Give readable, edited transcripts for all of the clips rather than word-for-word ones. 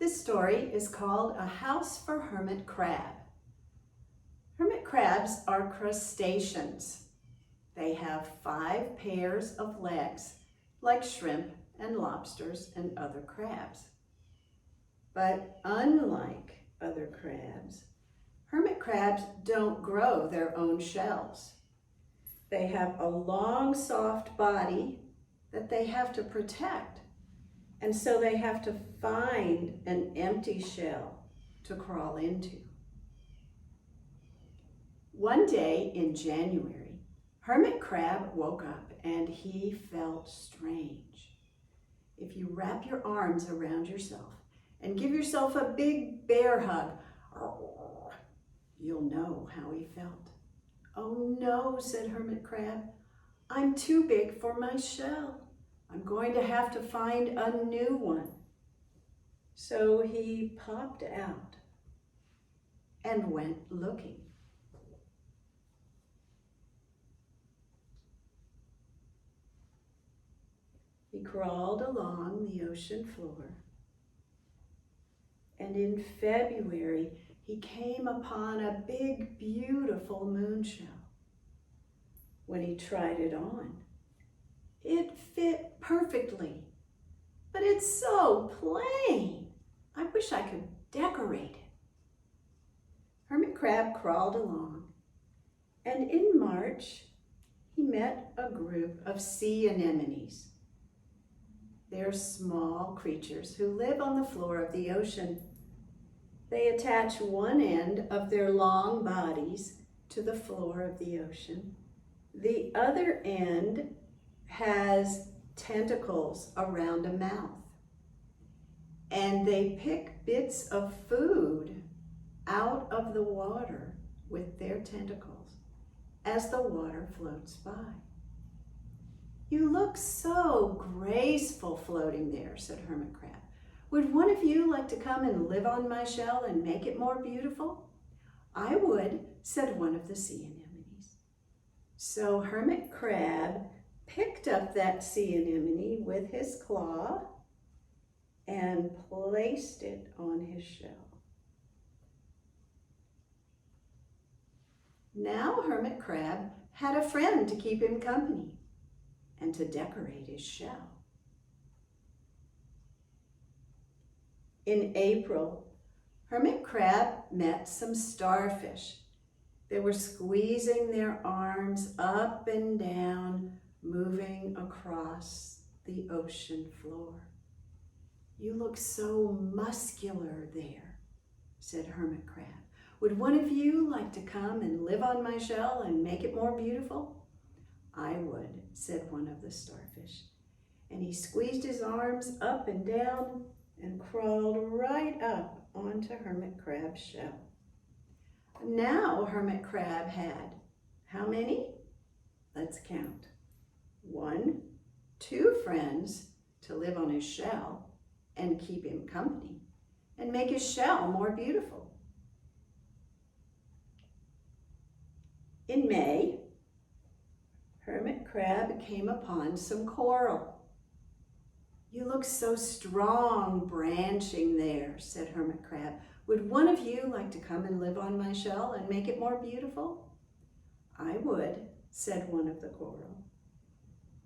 This story is called A House for Hermit Crab. Hermit crabs are crustaceans. They have 5 pairs of legs, like shrimp and lobsters and other crabs. But unlike other crabs, hermit crabs don't grow their own shells. They have a long, soft body that they have to protect, and so they have to find an empty shell to crawl into. One day in January, Hermit Crab woke up and he felt strange. If you wrap your arms around yourself and give yourself a big bear hug, you'll know how he felt. "Oh no," said Hermit Crab, "I'm too big for my shell. I'm going to have to find a new one." So he popped out and went looking. He crawled along the ocean floor, and in February, he came upon a big, beautiful moonshell. When he tried it on, it fit perfectly, but it's so plain. I wish I could decorate it. Hermit Crab crawled along, and in March, he met a group of sea anemones. They're small creatures who live on the floor of the ocean. They attach one end of their long bodies to the floor of the ocean. The other end has tentacles around a mouth. And they pick bits of food out of the water with their tentacles as the water floats by. "You look so graceful floating there," said Hermit Crab. "Would one of you like to come and live on my shell and make it more beautiful?" "I would," said one of the sea anemones. So Hermit Crab picked up that sea anemone with his claw and placed it on his shell. Now Hermit Crab had a friend to keep him company and to decorate his shell. In April, Hermit Crab met some starfish. They were squeezing their arms up and down, moving across the ocean floor. "You look so muscular there," said Hermit Crab. "Would one of you like to come and live on my shell and make it more beautiful?" "I would," said one of the starfish. And he squeezed his arms up and down and crawled right up onto Hermit Crab's shell. Now Hermit Crab had how many? Let's count. 1, 2 friends to live on his shell and keep him company and make his shell more beautiful. In May, Hermit Crab came upon some coral. "You look so strong branching there," said Hermit Crab. "Would one of you like to come and live on my shell and make it more beautiful?" "I would," said one of the coral.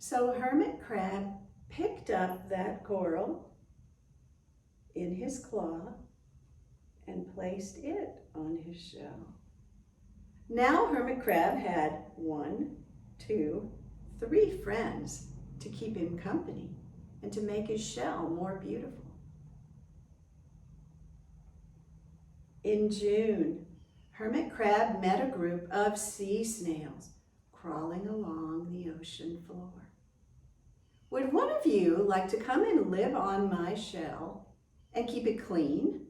So Hermit Crab picked up that coral in his claw and placed it on his shell. Now Hermit Crab had 1, 2, 3 friends to keep him company and to make his shell more beautiful. In June, Hermit Crab met a group of sea snails crawling along the ocean floor. "Would one of you like to come and live on my shell and keep it clean?"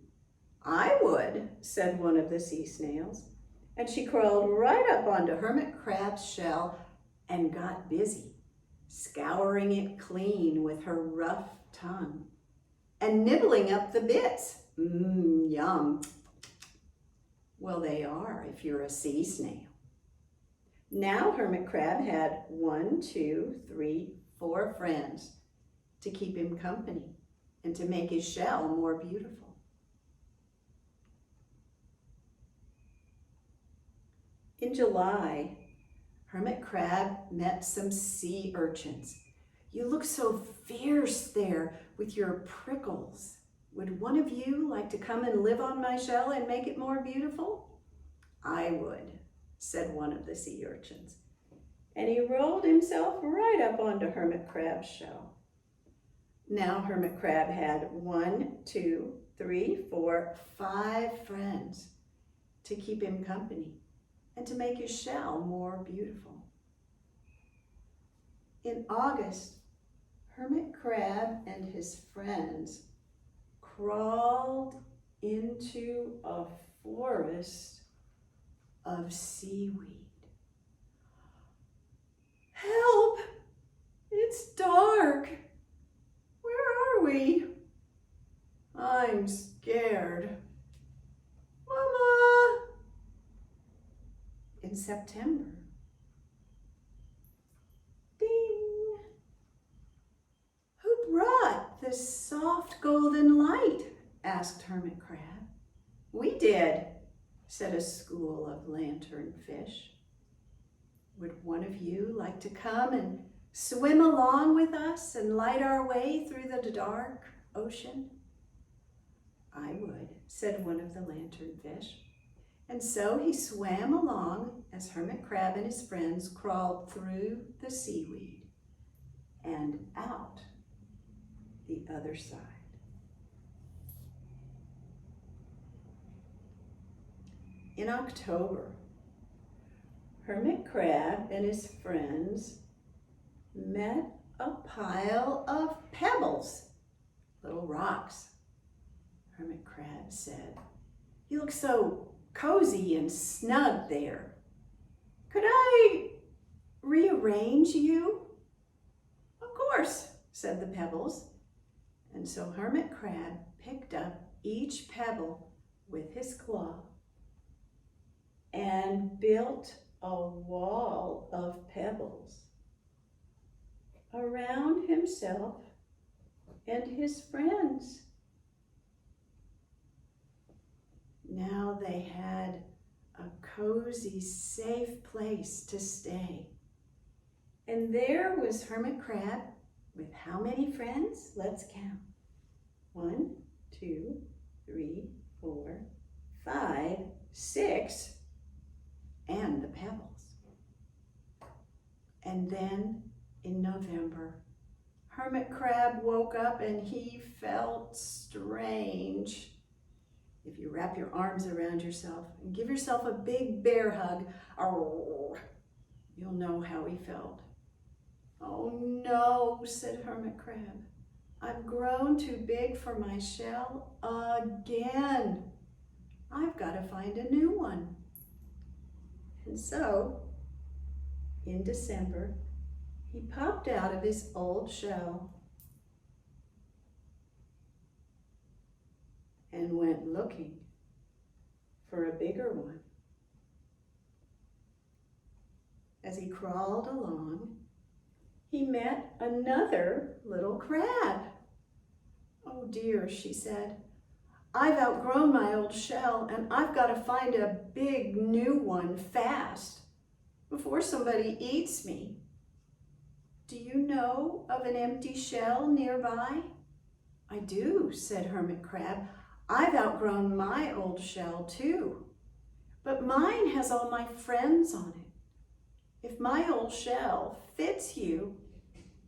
"I would," said one of the sea snails. And she crawled right up onto Hermit Crab's shell and got busy, scouring it clean with her rough tongue and nibbling up the bits. Yum. Well, they are if you're a sea snail. Now Hermit Crab had 1, 2, 3, 4 friends to keep him company and to make his shell more beautiful. In July, Hermit Crab met some sea urchins. You look so fierce there with your prickles. Would one of you like to come and live on my shell and make it more beautiful? I would, said one of the sea urchins. And he rolled himself right up onto Hermit Crab's shell. Now Hermit Crab had 1, 2, 3, 4, 5 friends to keep him company and to make his shell more beautiful. In August, Hermit Crab and his friends crawled into a forest of seaweed. Help! It's dark. Where are we? I'm scared. Mama! In September. Ding! Who brought this soft golden light? Asked Hermit Crab. We did, said a school of lantern fish. Would one of you like to come and swim along with us and light our way through the dark ocean? I would, said one of the lantern fish. And so he swam along as Hermit Crab and his friends crawled through the seaweed and out the other side. In October, Hermit Crab and his friends met a pile of pebbles, little rocks. Hermit Crab said, "You look so cozy and snug there. Could I rearrange you?" "Of course," said the pebbles. And so Hermit Crab picked up each pebble with his claw and built a wall of pebbles around himself and his friends. Now they had a cozy, safe place to stay. And there was Hermit Crab with how many friends? Let's count. 1, 2, 3, 4, 5, 6, and the pebbles. And then in November, Hermit Crab woke up and he felt strange. If you wrap your arms around yourself and give yourself a big bear hug, you'll know how he felt. "Oh no," said Hermit Crab. "I've grown too big for my shell again. I've got to find a new one." And so, in December, he popped out of his old shell and went looking for a bigger one. As he crawled along, he met another little crab. "Oh dear," she said, "I've outgrown my old shell and I've got to find a big new one fast before somebody eats me. Do you know of an empty shell nearby?" "I do," said Hermit Crab. "I've outgrown my old shell too, but mine has all my friends on it. If my old shell fits you,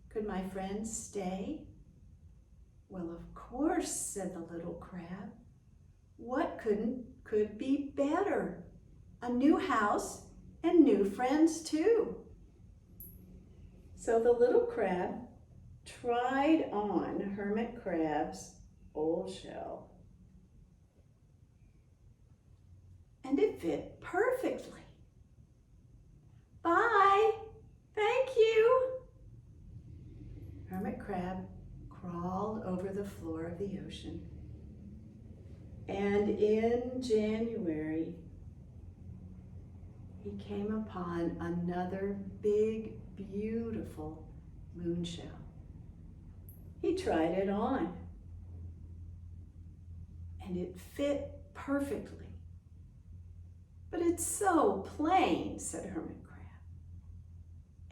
could my friends stay?" "Well, of course," said the little crab. "What could be better? A new house and new friends too." So the little crab tried on Hermit Crab's old shell, and it fit perfectly. "Bye, thank you." Hermit Crab crawled over the floor of the ocean, and in January, he came upon another big, beautiful moon shell. He tried it on, and it fit perfectly. But it's so plain, said Hermit Crab.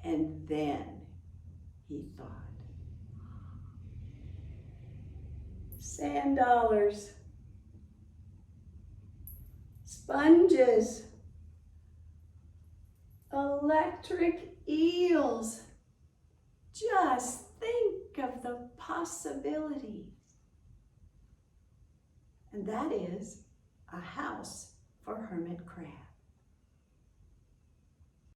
And then he thought, sand dollars, sponges, electric eels. Just think of the possibilities. And that is a house for Hermit Crab.